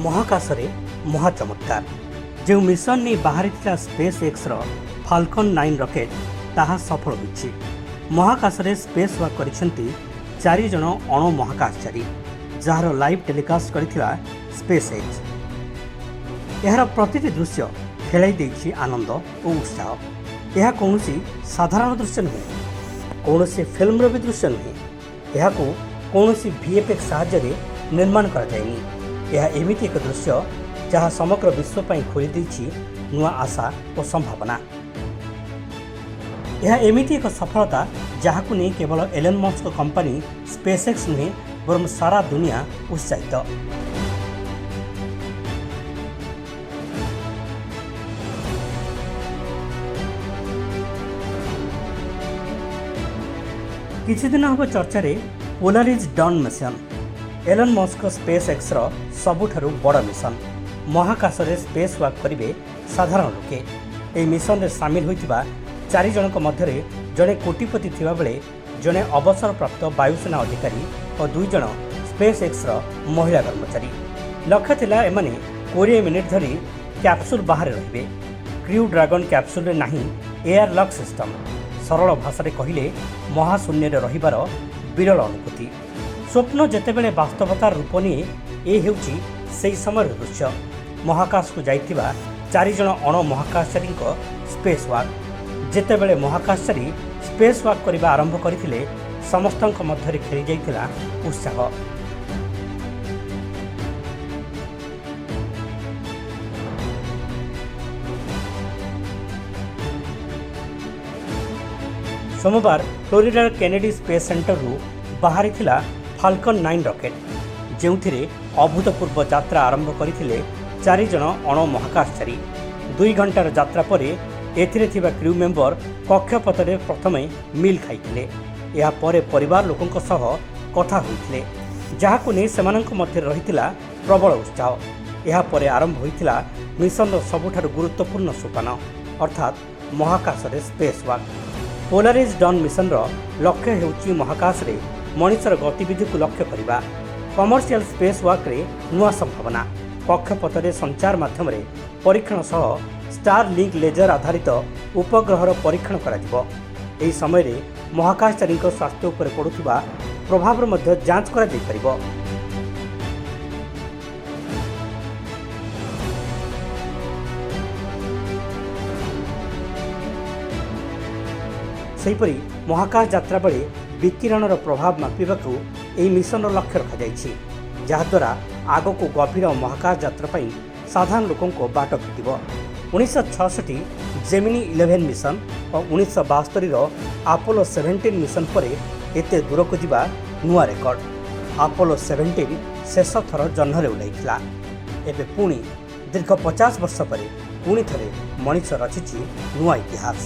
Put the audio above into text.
ମହାକାଶରେ ମହାଚମତ୍କାର ଯେଉଁ ମିଶନ ନେଇ ବାହାରିଥିଲା ସ୍ପେସ୍ ଏକ୍ସର ଫାଲକନ୍ 9 ରକେଟ୍ ତାହା ସଫଳ ହୋଇଛି। ମହାକାଶରେ ସ୍ପେସ୍ ୱାକ୍ କରିଛନ୍ତି 4 ଜଣ ଅଣମହାକାଶଚାରୀ, ଯାହାର ଲାଇଭ୍ ଟେଲିକାଷ୍ଟ କରିଥିଲା ସ୍ପେସ୍ ଏକ୍ସ। ଏହାର ପ୍ରତିଟି ଦୃଶ୍ୟ ଖେଳାଇ ଦେଇଛି ଆନନ୍ଦ ଓ ଉତ୍ସାହ। ଏହା କୌଣସି ସାଧାରଣ ଦୃଶ୍ୟ ନୁହେଁ, କୌଣସି ଫିଲ୍ମର ବି ଦୃଶ୍ୟ ନୁହେଁ। ଏହାକୁ କୌଣସି VFX ସାହାଯ୍ୟରେ ନିର୍ମାଣ କରାଯାଇନି। ଏହା ଏମିତି ଏକ ଦୃଶ୍ୟ ଯାହା ସମଗ୍ର ବିଶ୍ୱ ପାଇଁ ଖୋଲି ଦେଇଛି ନୂଆ ଆଶା ଓ ସମ୍ଭାବନା। ଏହା ଏମିତି ଏକ ସଫଳତା ଯାହାକୁ ନେଇ କେବଳ ଏଲନ୍ ମସ୍କଙ୍କ କମ୍ପାନୀ ସ୍ପେସ୍ ଏକ୍ସ ନୁହେଁ, ବରଂ ସାରା ଦୁନିଆ ଉତ୍ସାହିତ। କିଛିଦିନ ହେବ ଚର୍ଚ୍ଚାରେ Polaris Dawn mission. Elon Musk ସ୍ପେସ୍ ଏକ୍ସର ସବୁଠାରୁ ବଡ଼ ମିଶନ। ମହାକାଶରେ ସ୍ପେସ୍ ୱାକ୍ କରିବେ ସାଧାରଣ ଲୋକେ। ଏହି ମିଶନରେ ସାମିଲ ହୋଇଥିବା 4 ଜଣଙ୍କ ମଧ୍ୟରେ ଜଣେ କୋଟିପତି ଥିବାବେଳେ ଜଣେ ଅବସରପ୍ରାପ୍ତ ବାୟୁସେନା ଅଧିକାରୀ ଓ 2 ଜଣ ସ୍ପେସ୍ ଏକ୍ସର ମହିଳା କର୍ମଚାରୀ। ଲକ୍ଷ୍ୟ ଥିଲା ଏମାନେ 20 ମିନିଟ୍ ଧରି କ୍ୟାପସୁଲ୍ ବାହାରେ ରହିବେ। କ୍ରିଉ ଡ୍ରାଗନ୍ କ୍ୟାପସୁଲ୍ରେ ନାହିଁ ଏୟାର ଲକ୍ ସିଷ୍ଟମ। ସରଳ ଭାଷାରେ କହିଲେ ମହାଶୂନ୍ୟରେ ରହିବାର ବିରଳ ଅନୁଭୂତି। ସ୍ୱପ୍ନ ଯେତେବେଳେ ବାସ୍ତବତାର ରୂପ ନିଏ, ଏ ହେଉଛି ସେହି ସମୟର ଦୃଶ୍ୟ। ମହାକାଶକୁ ଯାଇଥିବା 4 ଜଣ ଅଣମହାକାଶଚାରୀଙ୍କ ସ୍ପେସ୍ ୱାକ୍। ଯେତେବେଳେ ମହାକାଶଚାରୀ ସ୍ପେସ୍ ୱାକ୍ କରିବା ଆରମ୍ଭ କରିଥିଲେ, ସମସ୍ତଙ୍କ ମଧ୍ୟରେ ଖେଳି ଯାଇଥିଲା ଉତ୍ସାହ। सोमवार फ्लोरिडार केनेडी स्पेस सेंटरରୁ ବାହାରିଥିଲା ଫାଲକନ୍ 9 ରକେଟ୍, ଯେଉଁଥିରେ ଅଭୂତପୂର୍ବ ଯାତ୍ରା ଆରମ୍ଭ କରିଥିଲେ 4 ଜଣ ଅଣମହାକାଶଚାରୀ। 2 ଘଣ୍ଟାର ଯାତ୍ରା ପରେ ଏଥିରେ ଥିବା କ୍ରିଉ ମେମ୍ବର କକ୍ଷପଥରେ ପ୍ରଥମେ ମିଲ୍ ଖାଇଥିଲେ। ଏହାପରେ ପରିବାର ଲୋକଙ୍କ ସହ କଥା ହୋଇଥିଲେ, ଯାହାକୁ ନେଇ ସେମାନଙ୍କ ମଧ୍ୟରେ ରହିଥିଲା ପ୍ରବଳ ଉତ୍ସାହ। ଏହାପରେ ଆରମ୍ଭ ହୋଇଥିଲା ମିଶନର ସବୁଠାରୁ ଗୁରୁତ୍ୱପୂର୍ଣ୍ଣ ସୋପାନ, ଅର୍ଥାତ୍ ମହାକାଶରେ ସ୍ପେସ୍ ୱାକ୍। ପୋଲାରିସ୍ ଡନ୍ ମିଶନର ଲକ୍ଷ୍ୟ ହେଉଛି ମହାକାଶରେ ମଣିଷର ଗତିବିଧିକୁ ଲକ୍ଷ୍ୟ କରିବା। କମର୍ସିଆଲ ସ୍ପେସ୍ ୱାକ୍ରେ ନୂଆ ସମ୍ଭାବନା। କକ୍ଷପଥରେ ସଞ୍ଚାର ମାଧ୍ୟମରେ ପରୀକ୍ଷଣ ସହ ଷ୍ଟାର ଲିଙ୍କ୍ ଲେଜର ଆଧାରିତ ଉପଗ୍ରହର ପରୀକ୍ଷଣ କରାଯିବ। ଏହି ସମୟରେ ମହାକାଶଚାରୀଙ୍କ ସ୍ୱାସ୍ଥ୍ୟ ଉପରେ ପଡ଼ୁଥିବା ପ୍ରଭାବର ମଧ୍ୟ ଯାଞ୍ଚ କରାଯାଇପାରିବ। ସେହିପରି ମହାକାଶ ଯାତ୍ରା ବେଳେ ବିକିରଣର ପ୍ରଭାବ ମାପିବାକୁ ଏହି ମିଶନର ଲକ୍ଷ୍ୟ ରଖାଯାଇଛି, ଯାହାଦ୍ୱାରା ଆଗକୁ ଗଭୀର ମହାକାଶ ଯାତ୍ରା ପାଇଁ ସାଧାରଣ ଲୋକଙ୍କ ବାଟ ଫିଟିବ। 1966 ଜେମିନି 11 ମିଶନ ଓ 1972ର ଆପୋଲୋ 17 ମିଶନ ପରେ ଏତେ ଦୂରକୁ ଯିବା ନୂଆ ରେକର୍ଡ। ଆପୋଲୋ 17 ଶେଷ ଥର ଜହ୍ନରେ ଓହ୍ଲାଇଥିଲା। ଏବେ ପୁଣି ଦୀର୍ଘ 50 ବର୍ଷ ପରେ ପୁଣି ଥରେ ମଣିଷ ରଚିଛି ନୂଆ ଇତିହାସ।